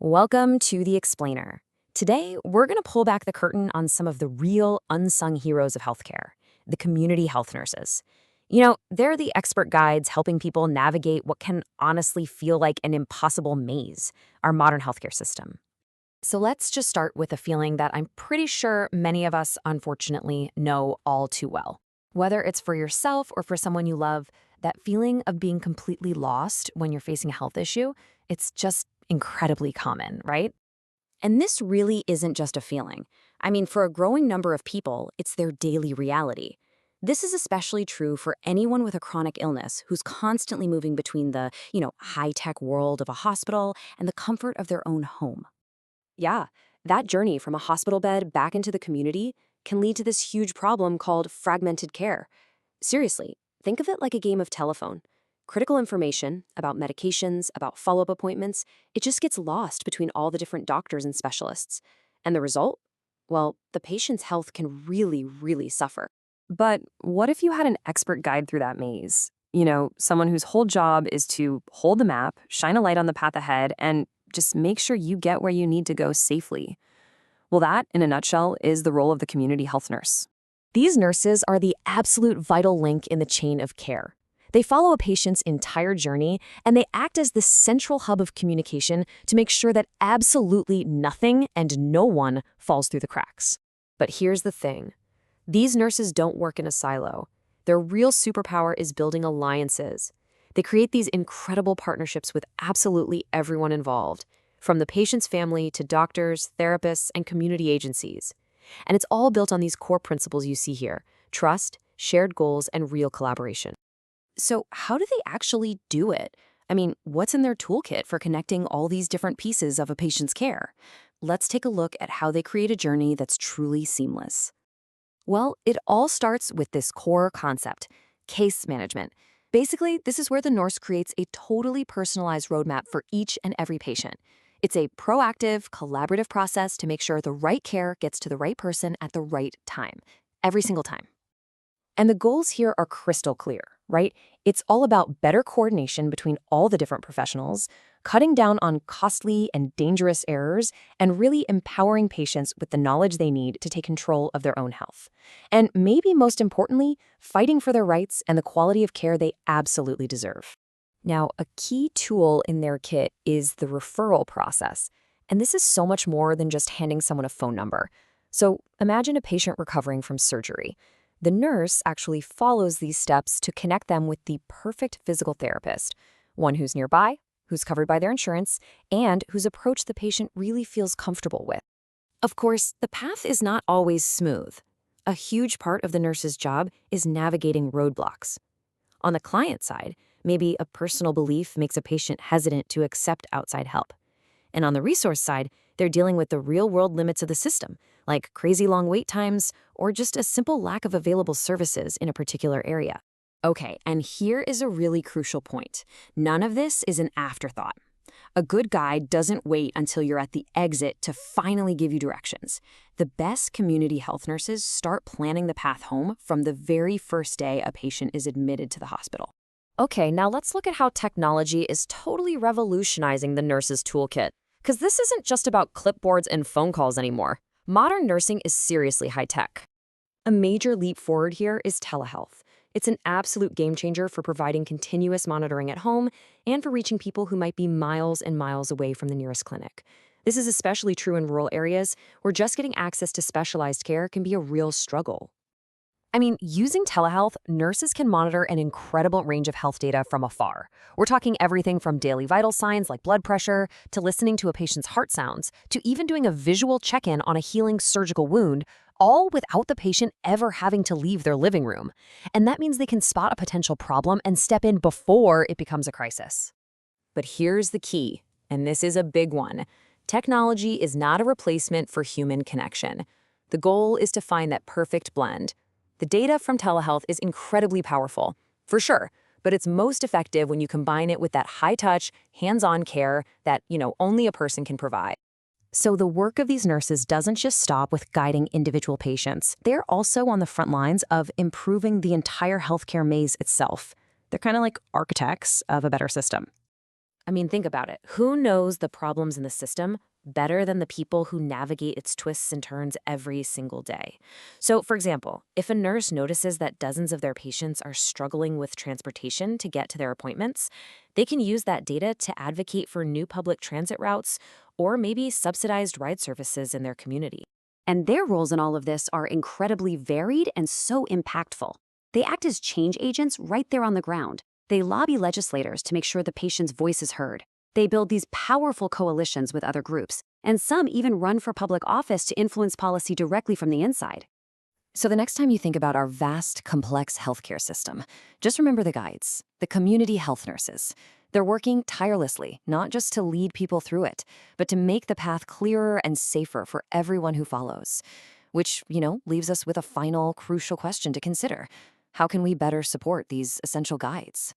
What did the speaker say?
Welcome to The Explainer. Today, we're going to pull back the curtain on some of the real unsung heroes of healthcare, the community health nurses. They're the expert guides helping people navigate what can honestly feel like an impossible maze, our modern healthcare system. So let's just start with a feeling that I'm pretty sure many of us, unfortunately, know all too well. Whether it's for yourself or for someone you love, that feeling of being completely lost when you're facing a health issue, it's just incredibly common, right? And this really isn't just a feeling. I mean, for a growing number of people, it's their daily reality. This is especially true for anyone with a chronic illness who's constantly moving between the, high-tech world of a hospital and the comfort of their own home. Yeah, that journey from a hospital bed back into the community can lead to this huge problem called fragmented care. Seriously, think of it like a game of telephone. Critical information about medications, about follow-up appointments, it just gets lost between all the different doctors and specialists. And the result? Well, the patient's health can really, really suffer. But what if you had an expert guide through that maze? Someone whose whole job is to hold the map, shine a light on the path ahead, and just make sure you get where you need to go safely. Well, that, in a nutshell, is the role of the community health nurse. These nurses are the absolute vital link in the chain of care. They follow a patient's entire journey, and they act as the central hub of communication to make sure that absolutely nothing and no one falls through the cracks. But here's the thing. These nurses don't work in a silo. Their real superpower is building alliances. They create these incredible partnerships with absolutely everyone involved, from the patient's family to doctors, therapists, and community agencies. And it's all built on these core principles you see here: trust, shared goals, and real collaboration. So how do they actually do it? I mean, what's in their toolkit for connecting all these different pieces of a patient's care? Let's take a look at how they create a journey that's truly seamless. Well, it all starts with this core concept: case management. Basically, this is where the nurse creates a totally personalized roadmap for each and every patient. It's a proactive, collaborative process to make sure the right care gets to the right person at the right time, every single time. And the goals here are crystal clear, right? It's all about better coordination between all the different professionals, cutting down on costly and dangerous errors, and really empowering patients with the knowledge they need to take control of their own health. And maybe most importantly, fighting for their rights and the quality of care they absolutely deserve. Now, a key tool in their kit is the referral process. And this is so much more than just handing someone a phone number. So imagine a patient recovering from surgery. The nurse actually follows these steps to connect them with the perfect physical therapist, one who's nearby, who's covered by their insurance, and whose approach the patient really feels comfortable with. Of course, the path is not always smooth. A huge part of the nurse's job is navigating roadblocks. On the client side, maybe a personal belief makes a patient hesitant to accept outside help. And on the resource side, they're dealing with the real-world limits of the system, like crazy long wait times or just a simple lack of available services in a particular area. Okay, and here is a really crucial point. None of this is an afterthought. A good guide doesn't wait until you're at the exit to finally give you directions. The best community health nurses start planning the path home from the very first day a patient is admitted to the hospital. Okay, now let's look at how technology is totally revolutionizing the nurse's toolkit. Because this isn't just about clipboards and phone calls anymore. Modern nursing is seriously high-tech. A major leap forward here is telehealth. It's an absolute game changer for providing continuous monitoring at home and for reaching people who might be miles and miles away from the nearest clinic. This is especially true in rural areas where just getting access to specialized care can be a real struggle. I mean, using telehealth, nurses can monitor an incredible range of health data from afar. We're talking everything from daily vital signs like blood pressure, to listening to a patient's heart sounds, to even doing a visual check-in on a healing surgical wound, all without the patient ever having to leave their living room. And that means they can spot a potential problem and step in before it becomes a crisis. But here's the key, and this is a big one. Technology is not a replacement for human connection. The goal is to find that perfect blend. The data from telehealth is incredibly powerful, for sure, but it's most effective when you combine it with that high-touch, hands-on care that, only a person can provide. So the work of these nurses doesn't just stop with guiding individual patients. They're also on the front lines of improving the entire healthcare maze itself. They're kind of like architects of a better system. I mean, think about it. Who knows the problems in the system better than the people who navigate its twists and turns every single day? So, for example, if a nurse notices that dozens of their patients are struggling with transportation to get to their appointments, they can use that data to advocate for new public transit routes or maybe subsidized ride services in their community. And their roles in all of this are incredibly varied and so impactful. They act as change agents right there on the ground. They lobby legislators to make sure the patient's voice is heard. They build these powerful coalitions with other groups, and some even run for public office to influence policy directly from the inside. So the next time you think about our vast, complex healthcare system, just remember the guides, the community health nurses. They're working tirelessly, not just to lead people through it, but to make the path clearer and safer for everyone who follows. Which, leaves us with a final, crucial question to consider. How can we better support these essential guides?